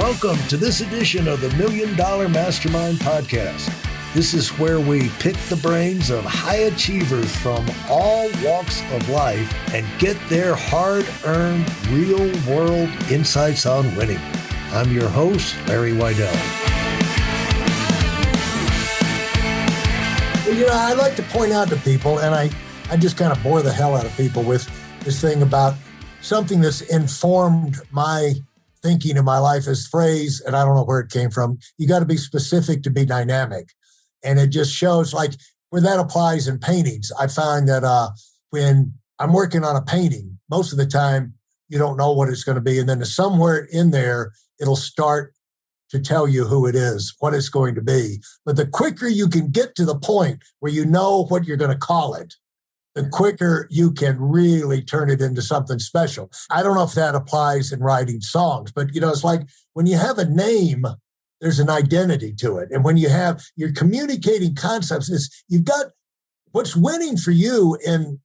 Welcome to this edition of the Million Dollar Mastermind podcast. This is where we pick the brains of high achievers from all walks of life and get their hard-earned, real-world insights on winning. I'm your host, Larry Weidel. Well, I like to point out to people, and I just kind of bore the hell out of people with this thing about something that's informed my thinking in my life as phrase, and I don't know where it came from. You got to be specific to be dynamic. And it just shows like where that applies in paintings. I find that when I'm working on a painting, most of the time you don't know what it's going to be. And then somewhere in there, it'll start to tell you who it is, what it's going to be. But the quicker you can get to the point where you know what you're going to call it, the quicker you can really turn it into something special. I don't know if that applies in writing songs, but it's like when you have a name, there's an identity to it. And when you're communicating concepts, you've got what's winning for you in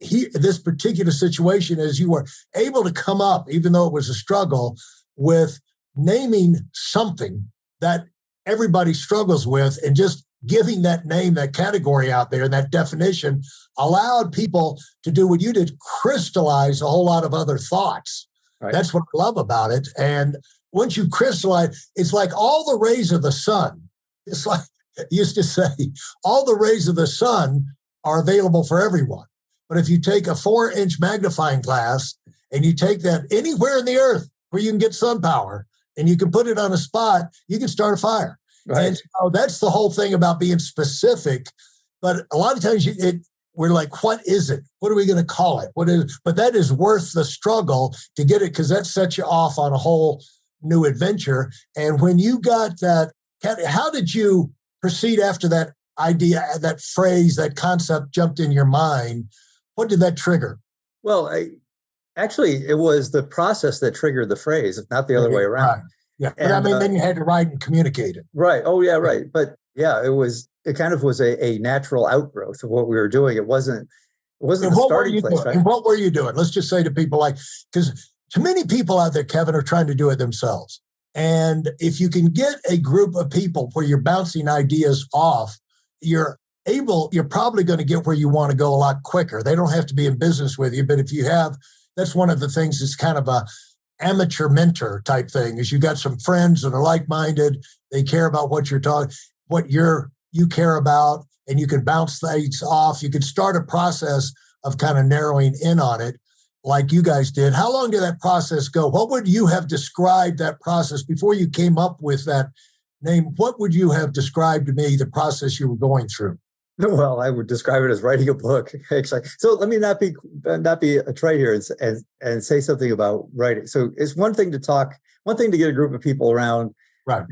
this particular situation is you were able to come up, even though it was a struggle, with naming something that everybody struggles with and just giving that name, that category out there, and that definition allowed people to do what you did, crystallize a whole lot of other thoughts. Right. That's what I love about it. And once you crystallize, it's like all the rays of the sun. It's like I used to say, all the rays of the sun are available for everyone. But if you take a 4-inch magnifying glass and you take that anywhere in the earth where you can get sun power and you can put it on a spot, you can start a fire. Right. And so that's the whole thing about being specific. But a lot of times we're like, what is it? What are we going to call it? But that is worth the struggle to get it because that sets you off on a whole new adventure. And when you got that, how did you proceed after that idea, that phrase, that concept jumped in your mind? What did that trigger? Well, actually, it was the process that triggered the phrase, not the other way around. Right. Yeah, but then you had to write and communicate it. Right. Oh, yeah, right. But yeah, it kind of was a natural outgrowth of what we were doing. It wasn't the starting place, right? And what were you doing? Let's just say to people because too many people out there, Kevin, are trying to do it themselves. And if you can get a group of people where you're bouncing ideas off, you're probably going to get where you want to go a lot quicker. They don't have to be in business with you, but if you have, that's one of the things that's kind of a amateur mentor type thing is you got some friends that are like-minded. They care about what you're talking, what you care about, and you can bounce things off. You can start a process of kind of narrowing in on it like you guys did. How long did that process go? What would you have described that process before you came up with that name? What would you have described to me the process you were going through? Well, I would describe it as writing a book. Actually, so let me not be a trite here and say something about writing. So it's one thing to get a group of people around, right,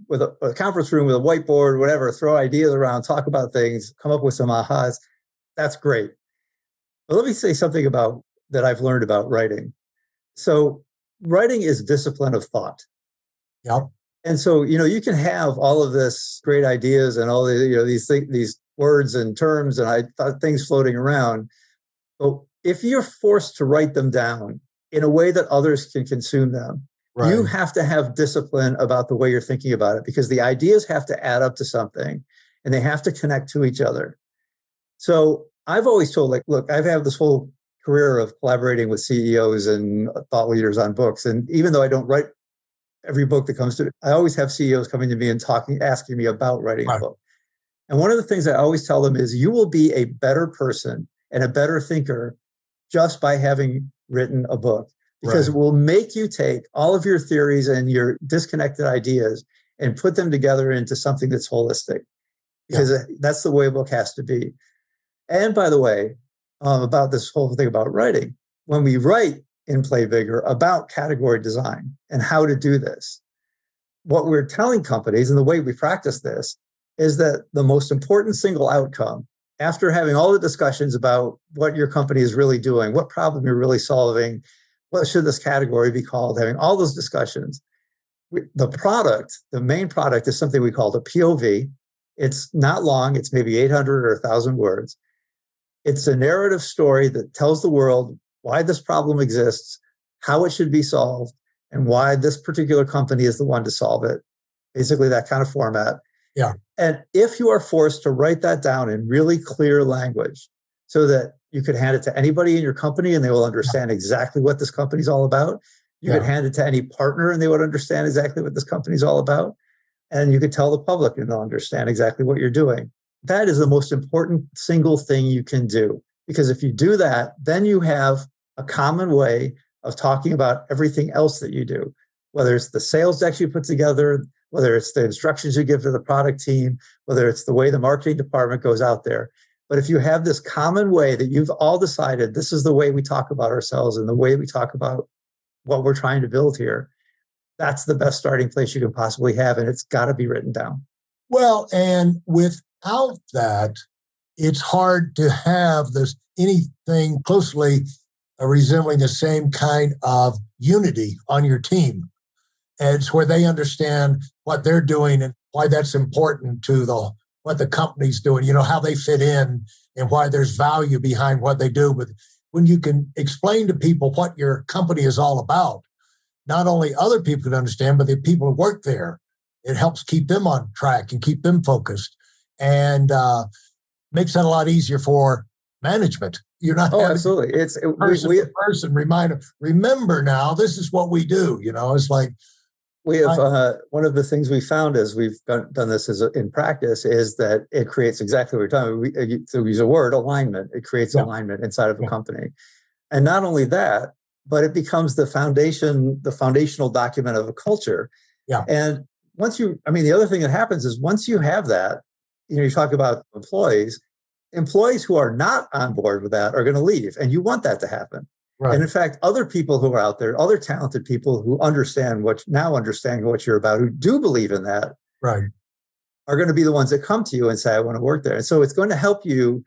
with a conference room with a whiteboard, whatever, throw ideas around, talk about things, come up with some ahas. That's great. But let me say something about that I've learned about writing. So writing is discipline of thought. Yep. And so you can have all of this great ideas and all the these words and terms and I thought things floating around. But if you're forced to write them down in a way that others can consume them, right, you have to have discipline about the way you're thinking about it because the ideas have to add up to something and they have to connect to each other. So I've always told, look, I've had this whole career of collaborating with CEOs and thought leaders on books. And even though I don't write every book that comes to me, I always have CEOs coming to me and asking me about writing a book. And one of the things I always tell them is you will be a better person and a better thinker just by having written a book, because it will make you take all of your theories and your disconnected ideas and put them together into something that's holistic, because that's the way a book has to be. And by the way, about this whole thing about writing, when we write in Play Bigger about category design and how to do this, what we're telling companies and the way we practice this is that the most important single outcome, after having all the discussions about what your company is really doing, what problem you're really solving, what should this category be called, having all those discussions, the main product is something we call the POV. It's not long. It's maybe 800 or 1,000 words. It's a narrative story that tells the world why this problem exists, how it should be solved, and why this particular company is the one to solve it. Basically, that kind of format. Yeah. And if you are forced to write that down in really clear language so that you could hand it to anybody in your company and they will understand exactly what this company's all about. You could hand it to any partner and they would understand exactly what this company's all about. And you could tell the public and they'll understand exactly what you're doing. That is the most important single thing you can do. Because if you do that, then you have a common way of talking about everything else that you do, whether it's the sales decks you put together, whether it's the instructions you give to the product team, whether it's the way the marketing department goes out there. But if you have this common way that you've all decided, this is the way we talk about ourselves and the way we talk about what we're trying to build here, that's the best starting place you can possibly have. And it's got to be written down. Well, and without that, it's hard to have this anything closely resembling the same kind of unity on your team. And it's where they understand what they're doing and why that's important to what the company's doing, how they fit in and why there's value behind what they do. But when you can explain to people what your company is all about, not only other people can understand, but the people who work there, it helps keep them on track and keep them focused, and makes that a lot easier for management. You're not absolutely. It's person remind them, remember now, this is what we do. It's like we have one of the things we found as we've done this in practice is that it creates exactly what we're talking about. To use a word, alignment. It creates alignment inside of a company, and not only that, but it becomes the foundational document of a culture. Yeah. And the other thing that happens is once you have that, you talk about employees who are not on board with that are going to leave. And you want that to happen. Right. And in fact, other people who are out there, other talented people who understand what you're about, who do believe in that, right, are going to be the ones that come to you and say, I want to work there. And so it's going to help you.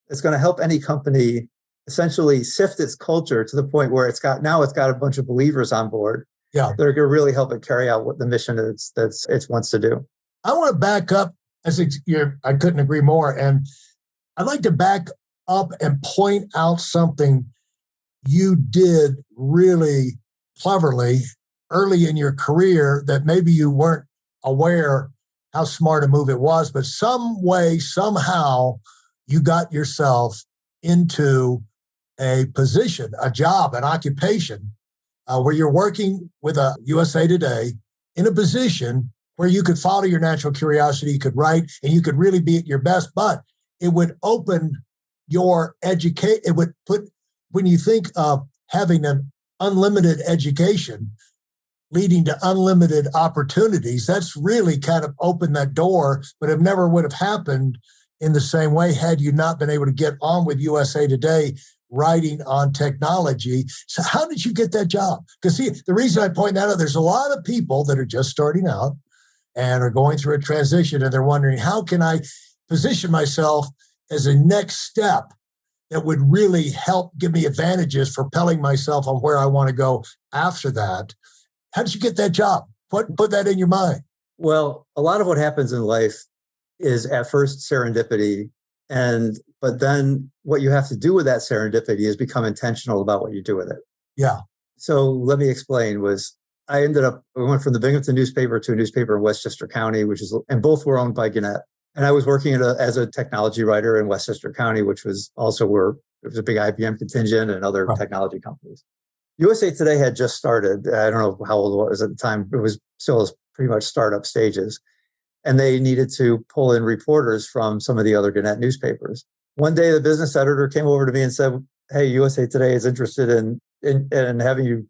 It's going to help any company essentially sift its culture to the point where it's got a bunch of believers on board. Yeah. That are going to really help it carry out what the mission is that it wants to do. I want to back up I couldn't agree more. And I'd like to back up and point out something you did really cleverly early in your career that maybe you weren't aware how smart a move it was, but some way, somehow you got yourself into a position, a job, an occupation where you're working with a USA Today in a position where you could follow your natural curiosity, you could write, and you could really be at your best, but it would open your education. It would when you think of having an unlimited education leading to unlimited opportunities, that's really kind of opened that door, but it never would have happened in the same way had you not been able to get on with USA Today writing on technology. So how did you get that job? Because see, the reason I point that out, there's a lot of people that are just starting out and are going through a transition and they're wondering, how can I position myself as a next step that would really help give me advantages for propelling myself on where I want to go after that? How did you get that job? Put that in your mind. Well, a lot of what happens in life is at first serendipity. But then what you have to do with that serendipity is become intentional about what you do with it. Yeah. So let me explain. We went from the Binghamton newspaper to a newspaper in Westchester County, and both were owned by Gannett. And I was working as a technology writer in Westchester County, which was also where there was a big IBM contingent and other technology companies. USA Today had just started. I don't know how old it was at the time. It was still pretty much startup stages. And they needed to pull in reporters from some of the other Gannett newspapers. One day, the business editor came over to me and said, "Hey, USA Today is interested in having you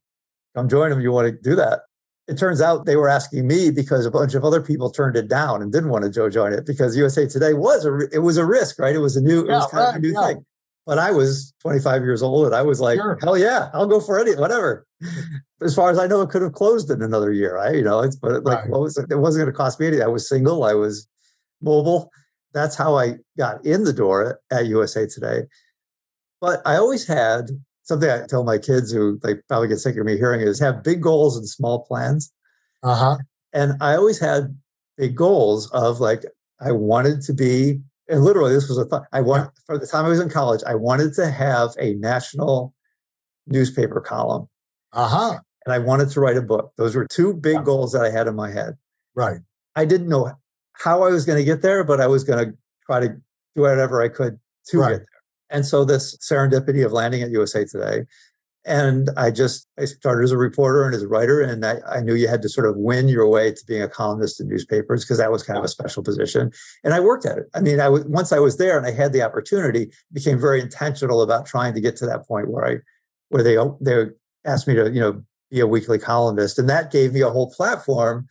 come join them. You want to do that?" It turns out they were asking me because a bunch of other people turned it down and didn't want to join it because USA Today was a risk, right? It was kind of a new thing. But I was 25 years old and I was like, sure. Hell yeah, I'll go for whatever. As far as I know, it could have closed in another year, right? What was it? It wasn't going to cost me anything. I was single. I was mobile. That's how I got in the door at USA Today. But I always had something I tell my kids who they probably get sick of me hearing is have big goals and small plans. Uh-huh. And I always had big goals of I wanted to be, and literally this was a thought. For the time I was in college, I wanted to have a national newspaper column. Uh-huh. and I wanted to write a book. Those were two big Yeah. goals that I had in my head. Right. I didn't know how I was going to get there, but I was going to try to do whatever I could to Right. get there. And so this serendipity of landing at USA Today. And I started as a reporter and as a writer, and I knew you had to sort of win your way to being a columnist in newspapers because that was kind of a special position. And I worked at it. I mean, once I was there and I had the opportunity, became very intentional about trying to get to that point where they asked me to, be a weekly columnist. And that gave me a whole platform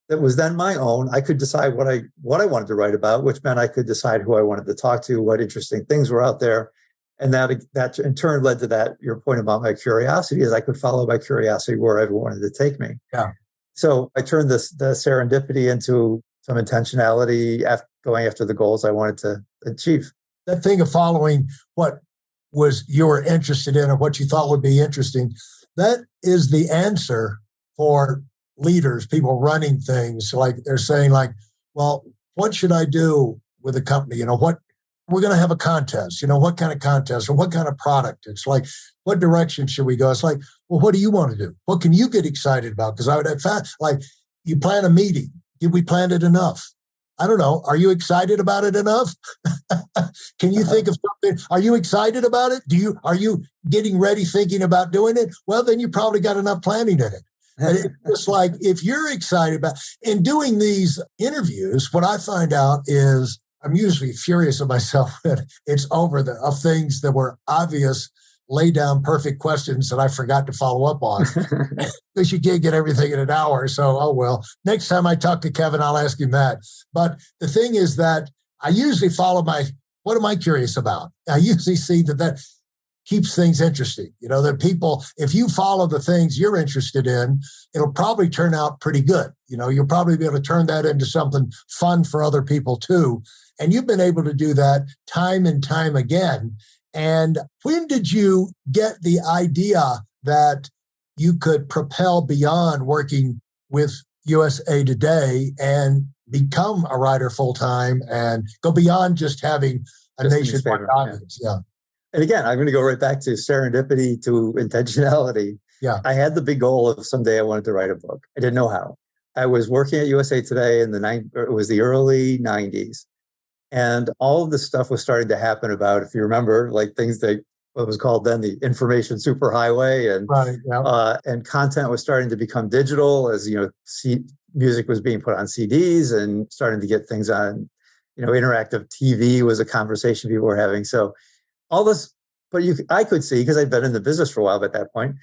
that was then my own. I could decide what I wanted to write about, which meant I could decide who I wanted to talk to, what interesting things were out there. And that in turn led to that, your point about my curiosity, is I could follow my curiosity wherever it wanted to take me. Yeah. So I turned the serendipity into some intentionality, going after the goals I wanted to achieve. That thing of following what you were interested in or what you thought would be interesting, that is the answer for leaders, people running things. Like they're saying, like, well, what should I do with a company? What we're going to have a contest, what kind of contest or what kind of product? It's like, what direction should we go? It's like, well, what do you want to do? What can you get excited about? Because I would have found, like, you plan a meeting. Did we plan it enough? I don't know. Are you excited about it enough? Can you think of something? Are you excited about it? Are you getting ready thinking about doing it? Well, then you probably got enough planning in it. And it's just like, if you're excited about in doing these interviews, what I find out is I'm usually furious at myself that it's over of things that were obvious, lay down perfect questions that I forgot to follow up on because you can't get everything in an hour. So, oh, well, next time I talk to Kevin, I'll ask him that. But the thing is that I usually follow what am I curious about? I usually see that keeps things interesting. That people, if you follow the things you're interested in, it'll probably turn out pretty good. You'll probably be able to turn that into something fun for other people too. And you've been able to do that time and time again. And when did you get the idea that you could propel beyond working with USA Today and become a writer full-time and go beyond just having a nationwide audience? Yeah. And again, I'm going to go right back to serendipity, to intentionality. Yeah. I had the big goal of someday I wanted to write a book. I didn't know how. I was working at USA Today it was the early 90s. And all of this stuff was starting to happen about, if you remember, like things that what was called then the information superhighway, and right, yeah. And content was starting to become digital as music was being put on CDs and starting to get things on, interactive TV was a conversation people were having. So all this, but I could see, because I'd been in the business for a while at that point,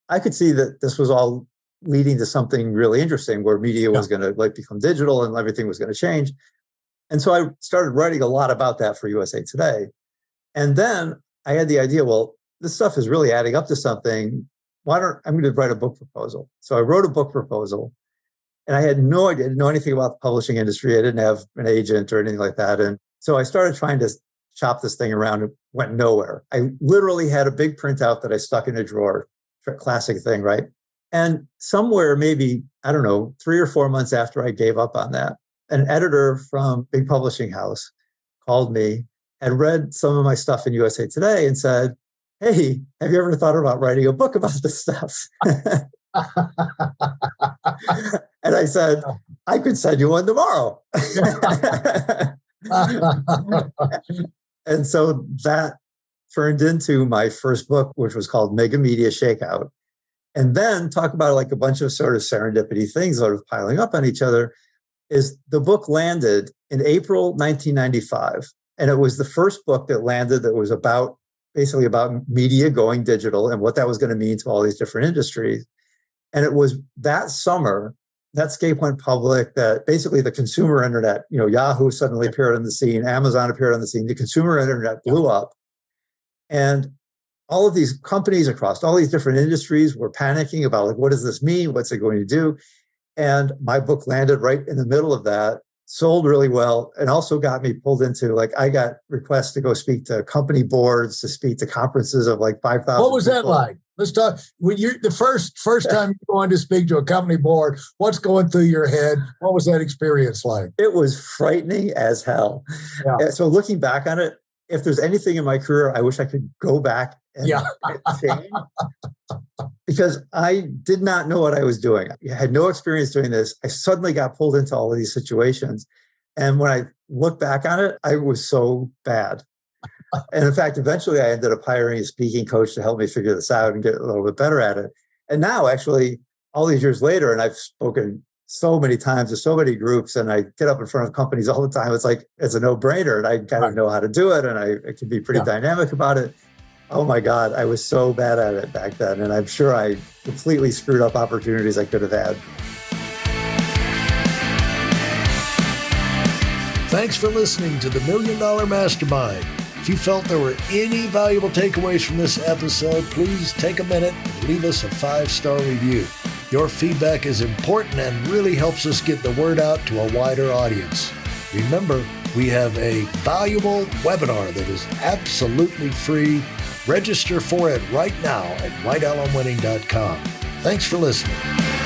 I could see that this was all leading to something really interesting where media was going to become digital and everything was going to change. And so I started writing a lot about that for USA Today. And then I had the idea, well, this stuff is really adding up to something. I'm going to write a book proposal. So I wrote a book proposal, and I had no idea, didn't know anything about the publishing industry. I didn't have an agent or anything like that. And so I started trying to shop this thing around. It went nowhere. I literally had a big printout that I stuck in a drawer, classic thing, right? And somewhere, maybe, I don't know, 3 or 4 months after I gave up on that, an editor from big publishing house called me and read some of my stuff in USA Today and said, "Hey, have you ever thought about writing a book about this stuff?" And I said, "I could send you one tomorrow." And so that turned into my first book, which was called Mega Media Shakeout. And then talk about like a bunch of sort of serendipity things sort of piling up on each other. Is the book landed in April 1995. And it was the first book that landed that was basically about media going digital and what that was going to mean to all these different industries. And it was that summer, Netscape went public, that basically the consumer internet, Yahoo suddenly appeared on the scene, Amazon appeared on the scene, the consumer internet blew up. And all of these companies across all these different industries were panicking about, like, what does this mean? What's it going to do? And my book landed right in the middle of that, sold really well, and also got me pulled into, like, I got requests to go speak to company boards, to speak to conferences of like 5,000. What was that like? Let's talk. When you're the first time you're going to speak to a company board, what's going through your head? What was that experience like? It was frightening as hell. Yeah. So looking back on it, if there's anything in my career I wish I could go back and Yeah. change, because I did not know what I was doing. I had no experience doing this. I suddenly got pulled into all of these situations. And when I look back on it, I was so bad. And in fact, eventually I ended up hiring a speaking coach to help me figure this out and get a little bit better at it. And now, actually, all these years later, and I've spoken so many times to so many groups, and I get up in front of companies all the time. It's like, it's a no-brainer, and I kind of know how to do it, and I can be pretty dynamic about it. Oh my God, I was so bad at it back then. And I'm sure I completely screwed up opportunities I could have had. Thanks for listening to the Million Dollar Mastermind. If you felt there were any valuable takeaways from this episode, please take a minute and leave us a 5-star review. Your feedback is important and really helps us get the word out to a wider audience. Remember, we have a valuable webinar that is absolutely free. Register for it right now at weidelonwinning.com. Thanks for listening.